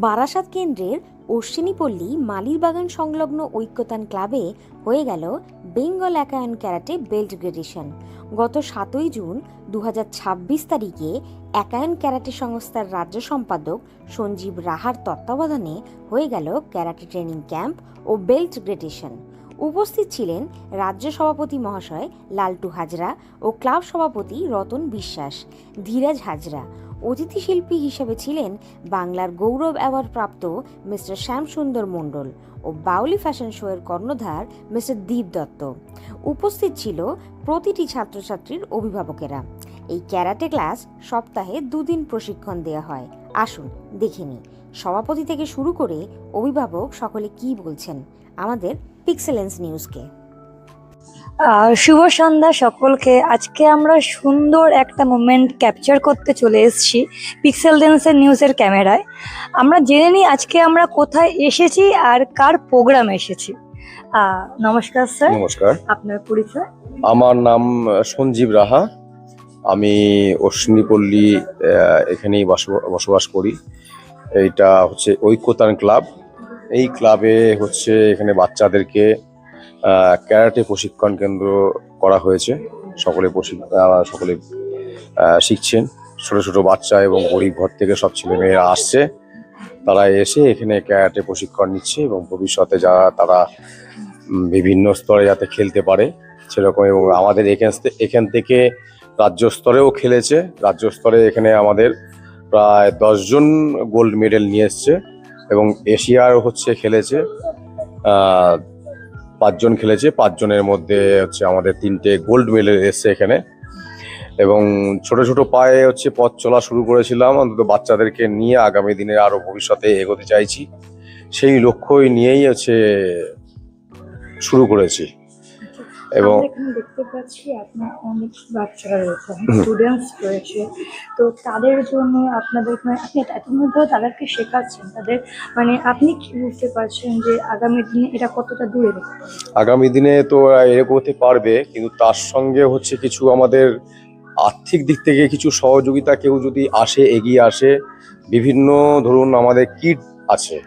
বারাসাত কেন্দ্রের অশ্বিনীপল্লী মালিরবাগান সংলগ্ন ঐক্যতান ক্লাবে হয়ে গেল বেঙ্গল একায়ন ক্যারাটে বেল্ট গ্রেডেশন। গত 7ই জুন 2026 তারিখে একায়ন ক্যারাটে সংস্থার রাজ্য সম্পাদক সঞ্জীব রাহার তত্ত্বাবধানে হয়ে গেল ক্যারাটে ট্রেনিং ক্যাম্প ও বেল্ট গ্রেডেশন। উপস্থিত ছিলেন রাজ্য সভাপতি মহাশয় লালটু হাজরা ও ক্লাব সভাপতি রতন বিশ্বাস, ধীরাজ হাজরা। অতিথি শিল্পী হিসেবে ছিলেন বাংলার গৌরব অ্যাওয়ার্ড প্রাপ্ত মিস্টার শ্যামসুন্দর মণ্ডল ও বাউলি ফ্যাশন শোয়ের কর্ণধার মিস্টার দীপ দত্ত। উপস্থিত ছিল প্রতিটি ছাত্রছাত্রীর অভিভাবকেরা। এই ক্যারাটে ক্লাস সপ্তাহে 2 দিন প্রশিক্ষণ দেওয়া হয়। আসুন দেখে নিই সভাপতি থেকে শুরু করে অভিভাবক সকলে কি বলছেন আমাদের পিক্সেলেন্স নিউজকে। শুভ সন্ধ্যা সকলকে। আজকে আমরা সুন্দর একটা মোমেন্ট ক্যাপচার করতে চলে এসেছি পিক্সেলেন্সের নিউজের ক্যামেরায়। আমরা জেনে নিই আজকে আমরা কোথায় এসেছি আর কার প্রোগ্রাম এসেছি। নমস্কার স্যার। নমস্কার, আপনার পরিচয়? আমার নাম সঞ্জীব রাহা। আমি অশ্বিনীপল্লী এখানেই বসবাস করি। এইটা হচ্ছে ঐক্যতান ক্লাব। এই ক্লাবে হচ্ছে এখানে বাচ্চাদেরকে ক্যারাটে প্রশিক্ষণ কেন্দ্র করা হয়েছে। সকলে শিখছেন। ছোট ছোট বাচ্চা এবং গরিব ঘর থেকে সব ছেলেমেয়েরা আসছে। তারা এসে এখানে ক্যারাটে প্রশিক্ষণ নিচ্ছে এবং ভবিষ্যতে যারা তারা বিভিন্ন স্তরে যাতে খেলতে পারে সেরকম। এবং আমাদের এখান থেকে রাজ্য স্তরেও খেলেছে। রাজ্য স্তরে এখানে আমাদের প্রায় 10 জন গোল্ড মেডেল নিয়ে এসছে এবং এশিয়ার হচ্ছে খেলেছে 5 জন খেলেছে। 5 জনের মধ্যে হচ্ছে আমাদের 3টে গোল্ড মেডেল এসছে এখানে। এবং ছোট ছোট পায়ে হচ্ছে পথ চলা শুরু করেছিলাম, অন্তত বাচ্চাদেরকে নিয়ে আগামী দিনে আরো ভবিষ্যতে এগোতে চাইছি। সেই লক্ষ্যই নিয়েই হচ্ছে শুরু করেছি। এবং এখানে দেখতে পাচ্ছি আপনার অনেক বাচ্চারা রয়েছে, স্টুডেন্টস রয়েছে। তো তাদের জন্য আপনাদের আপনি এতদিন ধরে তাদেরকে শেখাচ্ছেন, তাদের আপনি কি বুঝতে পারছেন যে আগামী দিনে এটা কতটা দূরে এগোবে? আগামী দিনে তো এগোতে পারবে, কিন্তু তার সঙ্গে হচ্ছে কিছু আমাদের আর্থিক দিক থেকে কিছু সহযোগিতা, কেউ যদি এগিয়ে আসে। বিভিন্ন ধরুন আমাদের কিট আছে,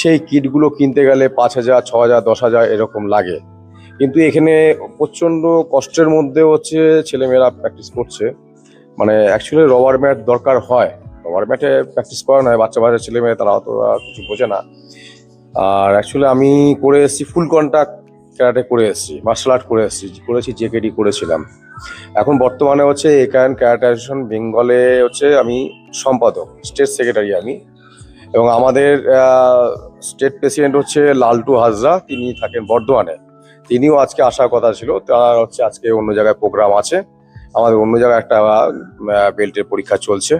সেই কিটগুলো কিনতে গেলে 5,000, 6,000, 10,000 এরকম লাগে। কিন্তু এখানে প্রচণ্ড কষ্টের মধ্যে হচ্ছে ছেলেমেয়েরা প্র্যাকটিস করছে। অ্যাকচুয়ালি রবার ম্যাট দরকার হয়। রবার ম্যাটে প্র্যাকটিস করা নয়, বাচ্চা ছেলেমেয়ে তারা অত কিছু বোঝে না। আর অ্যাকচুয়ালি আমি করে এসেছি ফুল কন্টাক্ট ক্যারাটে করে এসেছি, মার্শাল আর্ট করেছি, জেকেডি করেছিলাম। এখন বর্তমানে হচ্ছে একায়ন ক্যারাটে অ্যাসোসিয়েশন বেঙ্গলে হচ্ছে আমি সম্পাদক, স্টেট সেক্রেটারি আমি। এবং আমাদের স্টেট প্রেসিডেন্ট হচ্ছে লালটু হাজরা, তিনি থাকেন বর্ধমানে। তিনিও আজকে আসার কথা ছিল, তার হচ্ছে আজকে অন্য জায়গায় প্রোগ্রাম আছে। আমাদের অন্য জায়গায় একটা বেল্টের পরীক্ষা চলছে,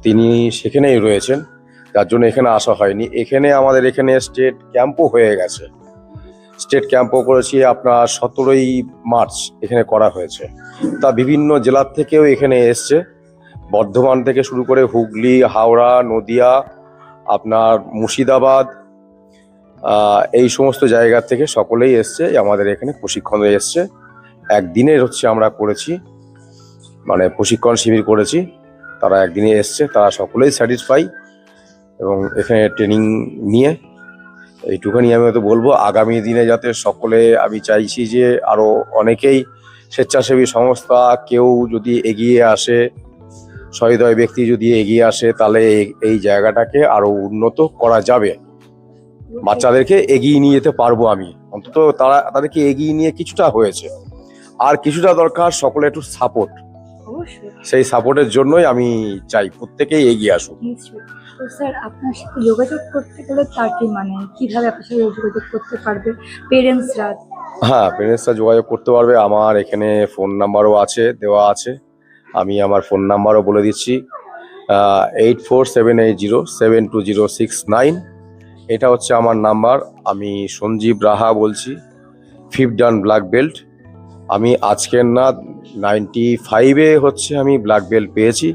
তিনি সেখানেই রয়েছেন, যার জন্য এখানে আসা হয়নি। আমাদের এখানে স্টেট ক্যাম্পও হয়ে গেছে। স্টেট ক্যাম্পও করেছি আপনার 17ই মার্চ এখানে করা হয়েছে। তা বিভিন্ন জেলার থেকেও এখানে এসছে, বর্ধমান থেকে শুরু করে হুগলি, হাওড়া, নদিয়া, আপনার মুর্শিদাবাদ, এই সমস্ত জায়গা থেকে সকলেই এসছে আমাদের এখানে প্রশিক্ষণে এসছে। একদিনের হচ্ছে আমরা করেছি, প্রশিক্ষণ শিবির করেছি। তারা একদিনে এসছে, তারা সকলেই স্যাটিসফাই এবং এখানে ট্রেনিং নিয়ে। এইটুখানি আমি হয়তো বলবো, আগামী দিনে যাতে সকলে, আমি চাইছি যে আরো অনেকেই স্বেচ্ছাসেবী সংস্থা কেউ যদি এগিয়ে আসে, সহৃদয় ব্যক্তি যদি এগিয়ে আসে, তাহলে এই জায়গাটাকে আরো উন্নত করা যাবে। বাচ্চাদেরকে এগিয়ে নিয়ে যেতে পারবো আমি, অন্তত তাদেরকে এগিয়ে নিয়ে কিছুটা হয়েছে, আর কিছুটা দরকার সকলে একটু সাপোর্ট। সেই সাপোর্টের জন্যই আমি চাই প্রত্যেকেই এগিয়ে আসুক। তো স্যার, আপনার সাথে যোগাযোগ করতে গেলে তার কিভাবে আপনার সাথে যোগাযোগ করতে পারবে পেরেন্টসরা? হ্যাঁ, পেরেন্টসরা যোগাযোগ করতে পারবে। আমার এখানে ফোন নাম্বারও দেওয়া আছে। আমি আমার ফোন নাম্বারও বলে দিচ্ছি, 8478072069। এটা হচ্ছে আমার নাম্বার। আমি সঞ্জীব রাহা বলছি, 5th ডান ব্ল্যাক বেল্ট। আমি আজকের না 95-এ হচ্ছে আমি ব্ল্যাক বেল্ট পেয়েছি।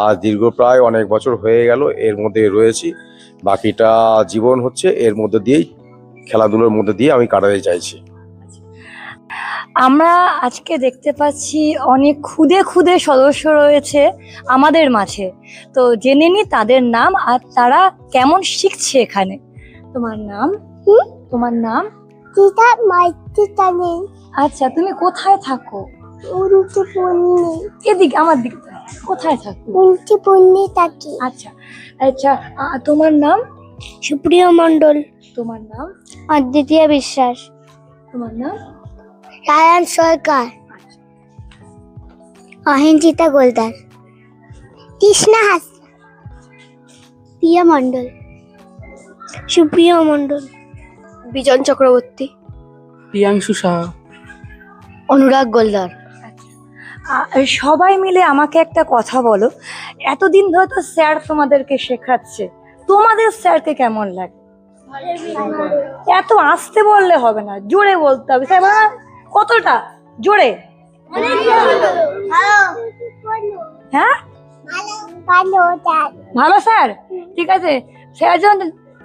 আর দীর্ঘ প্রায় অনেক বছর হয়ে গেল এর মধ্যে রয়েছি। বাকিটা জীবন হচ্ছে এর মধ্যে দিয়েই, খেলাধুলোর মধ্যে দিয়ে আমি কাটাতে চাইছি। আমরা আজকে দেখতে পাচ্ছি অনেক ক্ষুদে ক্ষুদে সদস্য রয়েছে আমাদের মাঝে। তো জেনে নি তাদের নাম আর তারা কেমন শিখছে এখানে। তোমার নাম? তোমার নাম? দিদা মাইতে টানে আচ্ছা, তুমি কোথায় থাকো? উল্টে পড়নি এদিকে আমার দিকে তাকাও। কোথায় থাকো? উল্টে পড়নি তাকি আচ্ছা আচ্ছা, তোমার নাম? সুপ্রিয় মণ্ডল, তোমার নাম? অদ্বিতীয় বিশ্বাস, তোমার নাম? রায়ান সরকার, অহিংসিতা গোলদার, কৃষ্ণা হাস, প্রিয় মণ্ডল, সুপ্রিয় মণ্ডল, বিজন চক্রবর্তী, প্রিয়াংশু সাহা, অনুরাগ গোলদার। সবাই মিলে আমাকে একটা কথা বলো, এতদিন ধরে তো স্যার তোমাদেরকে শেখাচ্ছে, তোমাদের স্যারকে কেমন লাগে? এত আস্তে বললে হবে না, জোরে বলতে হবে। স্যার বলো না, কতটা জোরে? হ্যাঁ, ভালো স্যার, ঠিক আছে।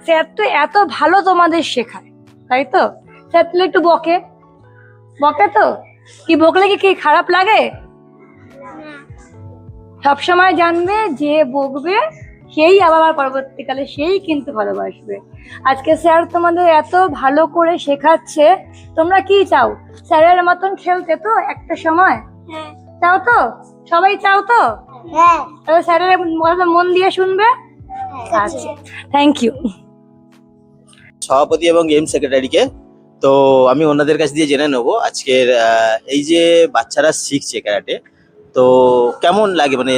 স্যার তো এত ভালো তোমাদের শেখায়, তাই তো? স্যার তাহলে একটু বকে বকে তো, কি বকলে কি খারাপ লাগে? সবসময় জানবে যে বকবে সেই আবার পরবর্তীকালে সেই কিন্তু ভালোবাসবে। আজকে স্যার তোমাদের এত ভালো করে শেখাচ্ছে, তোমরা কি চাও? স্যারের মতন খেলতে তো একটা সময়, চাও তো? সবাই চাও তো? তবে স্যারের কথা মন দিয়ে শুনবে। আচ্ছা, থ্যাংক ইউ। সভাপতি এবং গেম সেক্রেটারিকে, তো আমি ওনাদের কাছ দিয়ে জেনে নেবো আজকের এই যে বাচ্চারা শিখছে ক্যারাটে, তো কেমন লাগে, মানে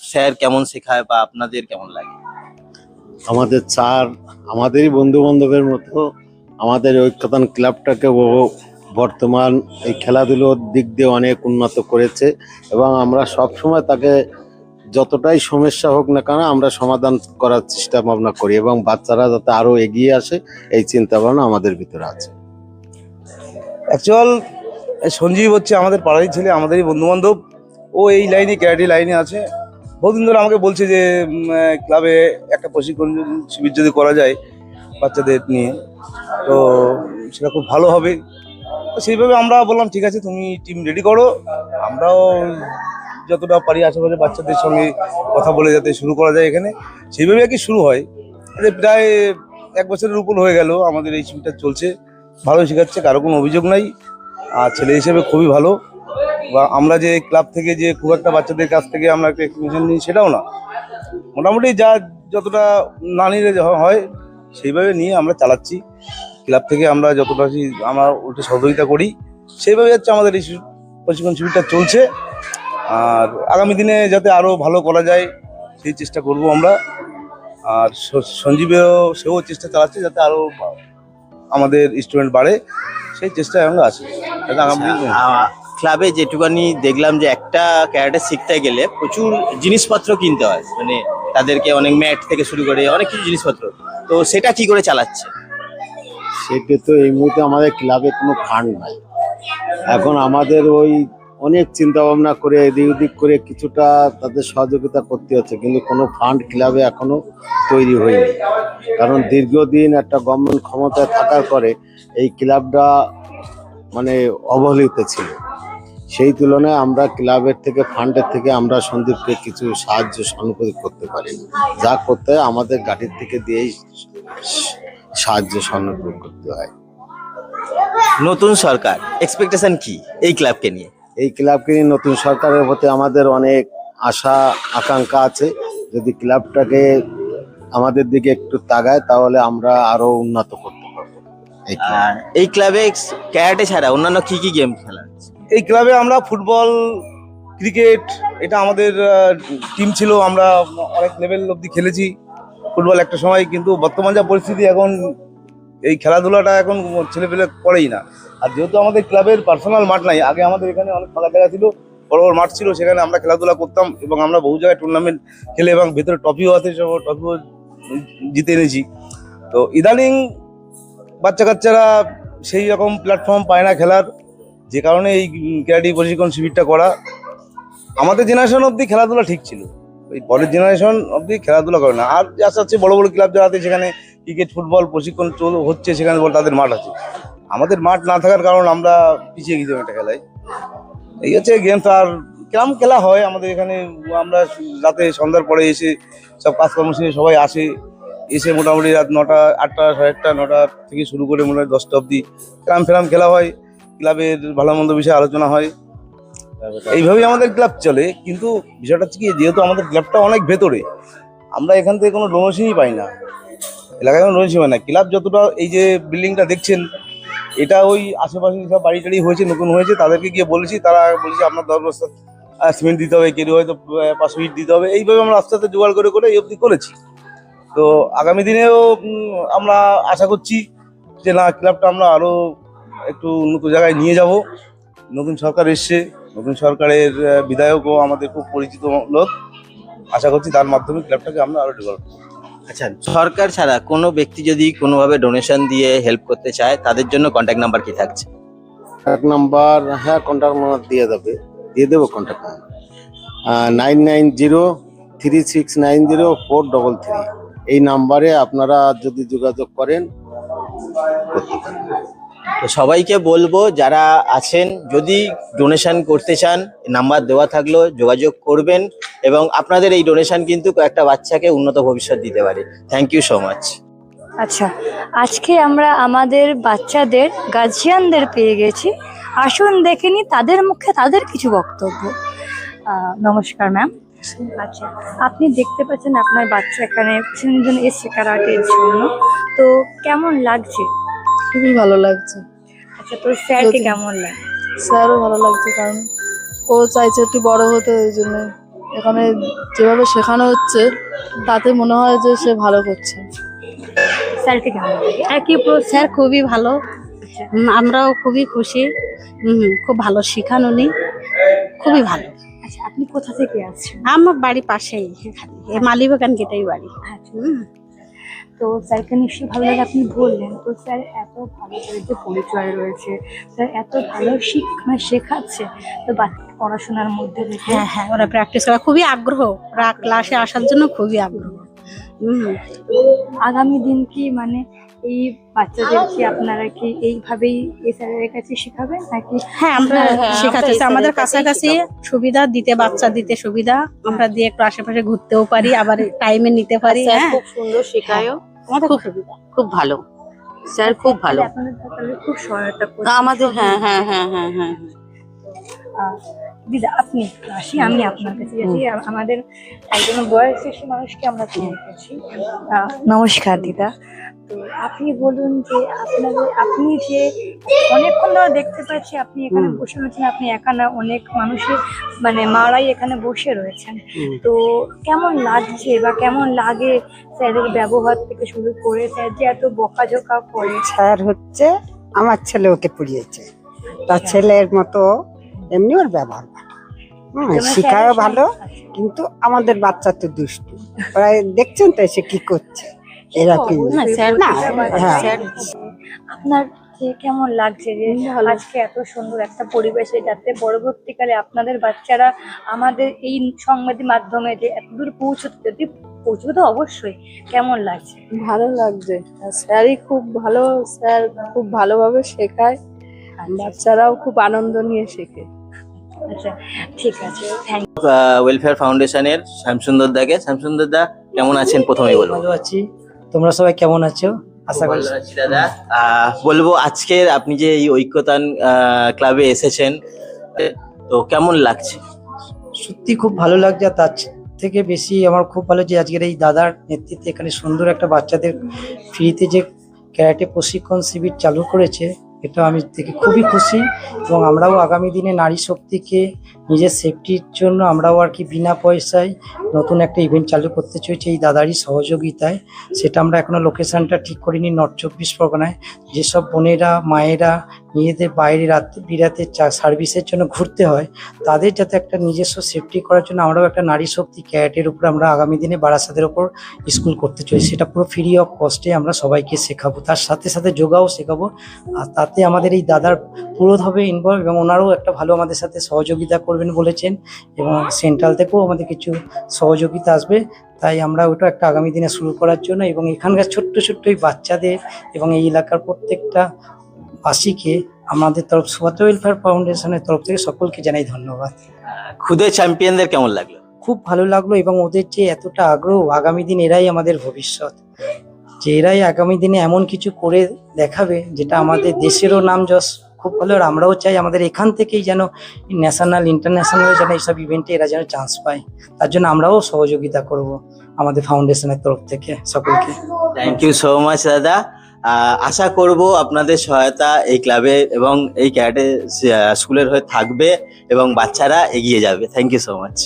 স্যার কেমন শেখায় বা আপনাদের কেমন লাগে? আমাদের স্যার আমাদেরই বন্ধু বান্ধবের মতো, আমাদের ঐক্যতান ক্লাবটাকে ও বর্তমান এই খেলাধুলোর দিক দিয়ে অনেক উন্নত করেছে এবং আমরা সবসময় তাকে যতটাই সমস্যা হোক না কেন আমরা সমাধান করার চেষ্টা ভাবনা করি এবং বাচ্চারা যাতে আরো এগিয়ে আসে এই চিন্তা ভাবনা আমাদের ভিতরে আছে। অ্যাকচুয়াল সঞ্জীব হচ্ছে আমাদের পাড়ারই ছেলে, আমাদেরই বন্ধু বান্ধব। ও এই লাইনে ক্যারাটে লাইনে আছে, বহুদিন ধরে আমাকে বলছে যে ক্লাবে একটা প্রশিক্ষণ শিবির যদি করা যায় বাচ্চাদের নিয়ে, তো সেটা খুব ভালো হবে। তো সেইভাবে আমরা বললাম ঠিক আছে, তুমি টিম রেডি করো, আমরাও যতটা পারি আশেপাশে বাচ্চাদের সঙ্গে কথা বলে যাতে শুরু করা যায় এখানে, সেইভাবে আর কি শুরু হয়। প্রায় 1 বছরের উপর হয়ে গেল আমাদের এই শিবিরটা চলছে, ভালো শেখাচ্ছে, কারো কোনো অভিযোগ নাই। আর ছেলে হিসেবে খুবই ভালো। বা আমরা যে ক্লাব থেকে যে খুব একটা বাচ্চাদের কাছ থেকে আমরা একটা এক্সপিরিয়েন্স নিই সেটাও না, মোটামুটি যা যতটা না নিলে হয় সেইভাবে নিয়ে আমরা চালাচ্ছি। ক্লাব থেকে আমরা যতটা আমরা ওটা সহযোগিতা করি, সেইভাবে হচ্ছে আমাদের এই প্রশিক্ষণ শিবিরটা চলছে। আর আগামী দিনে যাতে আরও ভালো করা যায় সেই চেষ্টা করব আমরা। আর সঞ্জীবেও সেও চেষ্টা চালাচ্ছে যাতে আরও আমাদের স্টুডেন্ট বাড়ে, সেই চেষ্টায় আমরা আছি। ক্লাবে যেটুকানি দেখলাম যে একটা ক্যারাটে শিখতে গেলে প্রচুর জিনিসপত্র কিনতে হয়, মানে তাদেরকে অনেক ম্যাট থেকে শুরু করে অনেক কিছু জিনিসপত্র, তো সেটা কি করে চালাচ্ছে? সেটা তো এই মুহূর্তে আমাদের ক্লাবে কোনো ফান্ড নাই। এখন আমাদের ওই অনেক চিন্তা ভাবনা করে এদিক ওদিক করে কিছুটা তাদের সহযোগিতা করতে হচ্ছে, কিন্তু কোনো ফান্ড ক্লাবে এখনো তৈরি হয়নি। কারণ দীর্ঘদিন একটা গভর্নমেন্ট ক্ষমতায় থাকার পরে এই ক্লাবটা মানে অবহেলিত ছিল। সেই তুলনায় আমরা ক্লাবের থেকে ফান্ডের থেকে আমরা সন্দীপকে কিছু সাহায্য সহানুভূতি করতে পারি, যা করতে হয় আমাদের গাড়ির থেকে দিয়েই সাহায্য সহানুভূতি করতে হয়। নতুন সরকার এক্সপেকটেশন কি এই ক্লাবকে নিয়ে? এই ক্লাবকে নিয়ে নতুন সরকারের প্রতি আমাদের অনেক আশা আকাঙ্ক্ষা আছে। যদি ক্লাবটাকে আমাদের দিকে একটু তাকায় তাহলে আমরা আরো উন্নত করতে পারবো। আর এই ক্লাবে ক্যারাটে ছাড়া অন্যান্য কি কি গেম খেলা হচ্ছে? এই ক্লাবে আমরা ফুটবল, ক্রিকেট, এটা আমাদের টিম ছিল, আমরা অনেক লেভেল অবধি খেলেছি ফুটবল একটা সময়। কিন্তু বর্তমান যা পরিস্থিতি, এখন এই খেলাধুলাটা এখন ছেলেপেলে করেই না। আর যেহেতু আমাদের ক্লাবের পার্সোনাল মাঠ নাই, আগে আমাদের এখানে অনেক ফাঁকা জায়গা ছিল, বড় বড় মাঠ ছিল, সেখানে আমরা খেলাধুলা করতাম এবং আমরা বহু জায়গায় টুর্নামেন্ট খেলে এবং ভেতরে ট্রফিও আছে, সব ট্রফিও জিতে এনেছি। তো ইদানিং বাচ্চা কাচ্চারা সেই রকম প্ল্যাটফর্ম পায় না খেলার, যে কারণে এই ক্যারাটে প্রশিক্ষণ শিবিরটা করা। আমাদের জেনারেশন অবধি খেলাধুলা ঠিক ছিল, ওই পরের জেনারেশন অবধি খেলাধুলা করে না। আর আস্তে আস্তে বড় বড় ক্লাব যারা আছে সেখানে ক্রিকেট, ফুটবল প্রশিক্ষণ হচ্ছে, সেখানে তাদের মাঠ আছে। আমাদের মাঠ না থাকার কারণ আমরা পিছিয়ে গেছিলাম একটা খেলায়। এই হচ্ছে গেমস। আর কেমন খেলা হয় আমাদের এখানে, আমরা রাতে সন্ধ্যার পরে এসে সব কাজকর্ম শেষে সবাই আসে, এসে মোটামুটি রাত 9টা 8টা 8:30 9টা থেকে শুরু করে মোটামুটি 10টা অবধি ফেরাম খেলা হয়। ক্লাবের ভালো মন্দ বিষয়ে আলোচনা হয়, এইভাবেই আমাদের ক্লাব চলে। কিন্তু বিষয়টা হচ্ছে কি, যেহেতু আমাদের ক্লাবটা অনেক ভেতরে, আমরা এখান থেকে কোনো ডোনেশনই পাই না, এলাকায় কোনো ডোনেশন পাই না। ক্লাব যতটা, এই যে বিল্ডিংটা দেখছেন, এটা ওই আশেপাশে সব বাড়ি টাড়ি হয়েছে, নতুন হয়েছে, তাদেরকে গিয়ে বলেছি, তারা বলেছে আপনার 10 বস্তা সিমেন্ট দিতে হবে, কেউ হয়তো 500 ইট দিতে হবে। এইভাবে আমরা আস্তে আস্তে জোগাড় করে এই অবধি করেছি। তো আগামী দিনেও আমরা আশা করছি যে না, ক্লাবটা আমরা আরো একটু উন্নত জায়গায় নিয়ে যাব। নতুন সরকার এসছে, নতুন সরকারের বিধায়কও আমাদের খুব পরিচিত লোক। আশা করছি তার মাধ্যমে ক্লাবটাকে আমরা আরো ডেভেলপ করব। আচ্ছা, সরকার ছাড়া কোনো ব্যক্তি যদি কোনোভাবে ডোনেশন দিয়ে হেল্প করতে চায়, তাদের জন্য কন্ট্যাক্ট নাম্বার কি থাকছে? কন্ট্যাক্ট নাম্বার, হ্যাঁ কন্ট্যাক্ট নাম্বার দিয়ে দেবো কন্ট্যাক্ট নাম্বার 9903690433। এই নাম্বারে আপনারা যদি যোগাযোগ করেন করতে পারেন। তো সবাইকে বলবো, যারা আছেন যদি ডোনেশন করতে চান, নাম্বার দেওয়া থাকলো, যোগাযোগ করবেন এবং আপনাদের এই ডোনেশন কিন্তু একটা বাচ্চাকে উন্নত ভবিষ্যৎ দিতে পারে। Thank you so much. আচ্ছা, আজকে আমরা আমাদের বাচ্চাদের গার্জিয়ানদের পেয়ে গেছি। আসুন দেখে নি তাদের মুখে তাদের কিছু বক্তব্য। নমস্কার ম্যাম। আচ্ছা, আপনি দেখতে পাচ্ছেন আপনার বাচ্চা এখানে তিনজন এসছে ক্যারাটের জন্য, তো কেমন লাগছে? খুবই ভালো লাগছে। আচ্ছা, তো স্যারকে কেমন লাগে? স্যারও ভালো লাগছে, কারণ ও চাইছে একটু বড় হতে, ওই জন্য এখানে যেভাবে শেখানো হচ্ছে তাতে মনে হয় যে সে ভালো করছে। স্যারকে কেমন লাগে? একই স্যার খুবই ভালো, আমরাও খুবই খুশি। খুব ভালো শেখান উনি, খুবই ভালো। আচ্ছা, আপনি কোথা থেকে আসছেন? আমার বাড়ি পাশেই, এখানে মালিবাগান গেটেই বাড়ি। আচ্ছা, তো স্যারকে নিশ্চয়ই ভালো লাগে। আপনি বললেন, তো স্যার এত ভালো করে যে পরিচয় রয়েছে, স্যার এত ভালো শেখাচ্ছে, তো বাচ্চা পড়াশোনার মধ্যে রেখে হ্যাঁ হ্যাঁ, ওরা প্র্যাকটিস করে, খুবই আগ্রহ, ওরা ক্লাসে আসার জন্য খুবই আগ্রহ। আগামী দিন কি মানে এই বাচ্চাদের কি আপনারা কি এইভাবেই এই স্যারের কাছে শেখাবেন নাকি? হ্যাঁ, আমরা শেখাতে চাই। আমাদের কাছাকাছি সুবিধা দিতে, বাচ্চা দিতে সুবিধা, আমরা দিয়ে একটু আশেপাশে ঘুরতেও পারি, আবার টাইমে নিতে পারি। হ্যাঁ, খুব সুন্দর শেখায়ও, আমাদের খুব সুবিধা, খুব ভালো স্যার, খুব ভালো আপনাদের তাহলে খুব সহায়তা করছে আমাদের। হ্যাঁ হ্যাঁ হ্যাঁ হ্যাঁ হ্যাঁ। দিদা, আপনি আসি, আমি আপনার কাছে যাচ্ছি। আমাদের একজন বয়সী মানুষকে আমরা পেয়ে গেছি। নমস্কার দিদা। তো আপনি বলুন যে আপনি যে অনেকক্ষণ ধরে দেখতে পাচ্ছি আপনি এখানে বসে রয়েছেন, আপনি একা না, অনেক মানুষের মানে মারাই এখানে বসে রয়েছেন, তো কেমন লাগছে বা কেমন লাগে স্যারের ব্যবহার থেকে শুরু করে স্যার যে এত বকাঝকা করে? স্যার হচ্ছে আমার ছেলে, ওকে পড়িয়েছে, তার ছেলের মতো এমনি ওর ব্যবহার ভালো, শিখায়ও ভালো। কিন্তু আমাদের বাচ্চা তো দুষ্টু, ওরা দেখছেন তো এসে কি করছে এরকম না। হ্যাঁ, আপনার যে কেমন লাগছে যে আজকে এত সুন্দর একটা পরিবেশে, যাতে পরবর্তীকালে আপনাদের বাচ্চারা আমাদের এই সংবাদ মাধ্যমে যে এতদূর পৌঁছতে তো অবশ্যই, কেমন লাগছে? ভালো লাগছে, স্যারই খুব ভালো, স্যার খুব ভালোভাবে শেখায়, বাচ্চারাও খুব আনন্দ নিয়ে শেখে। আচ্ছা, ঠিক আছে, থ্যাংক ওয়েলফেয়ার ফাউন্ডেশনের শ্যামসুন্দর দাকে। শ্যামসুন্দর দা কেমন আছেন প্রথমেই বলবো? ভালো আছি, তোমরা সবাই কেমন আছো? আশা করি ভালো আছি দাদা। বলবো আজকের আপনি যে এই ঐক্যতান ক্লাবে এসেছেন, তো কেমন লাগছে? সত্যি খুব ভালো লাগছে। আর তার থেকে বেশি আমার খুব ভালো যে আজকের এই দাদার নেতৃত্বে এখানে সুন্দর একটা বাচ্চাদের ফ্রিতে যে ক্যারাটে প্রশিক্ষণ শিবির চালু করেছে, এটা আমি থেকে খুবই খুশি। এবং আমরাও আগামী দিনে নারী শক্তিকে নিজের সেফটির জন্য আমরাও আর কি বিনা পয়সায় নতুন একটা ইভেন্ট চালু করতে চলেছি এই দাদারই সহযোগিতায়। সেটা আমরা এখনো লোকেশনটা ঠিক করিনি। নর্থ 24 পরগনায় যেসব বোনেরা মায়েরা নিজেদের বাইরে বিরাতে সার্ভিসের জন্য ঘুরতে হয়, তাদের যাতে একটা নিজস্ব সেফটি করার জন্য আমরাও একটা নারী শক্তি ক্যারাটের উপর আমরা আগামী দিনে বারাসাতের ওপর স্কুল করতে চলেছি। সেটা পুরো ফ্রি অফ কস্টে আমরা সবাইকে শেখাবো, তার সাথে সাথে যোগাও শেখাবো। আর তাতে আমাদের এই দাদার পুরোভাবে ইনভলভ, এবং ওনারাও একটা ভালো আমাদের সাথে সহযোগিতা করবেন বলেছেন, এবং সেন্ট্রাল থেকেও আমাদের কিছু সহযোগিতা আসবে। তাই আমরা ওটা একটা আগামী দিনে শুরু করার জন্য, এবং এখানকার ছোট্ট ছোট্ট এই বাচ্চাদের এবং এই এলাকার প্রত্যেকটা বাসীকে আমাদের তরফ সুভাষ ওয়েলফেয়ার ফাউন্ডেশনের তরফ থেকে সকলকে জানাই ধন্যবাদ। খুদে চ্যাম্পিয়নদের কেমন লাগলো? খুব ভালো লাগলো, এবং ওদের যে এতটা আগ্রহ, আগামী দিন এরাই আমাদের ভবিষ্যৎ, যে এরাই আগামী দিনে এমন কিছু করে দেখাবে যেটা আমাদের দেশেরও নাম যশ খুব ভালো। আর আমরাও চাই আমাদের এখান থেকেই যেন ন্যাশনাল ইন্টারন্যাশনাল যেন এইসব ইভেন্টে এরা যেন চান্স পায়, তার জন্য আমরাও সহযোগিতা করব আমাদের ফাউন্ডেশনের তরফ থেকে সকলকে। থ্যাংক ইউ সো মাচ দাদা। আশা করব আপনাদের সহায়তা এই ক্লাবে এবং এই ক্যারাটে স্কুলের হয়ে থাকবে এবং বাচ্চারা এগিয়ে যাবে। Thank you so much.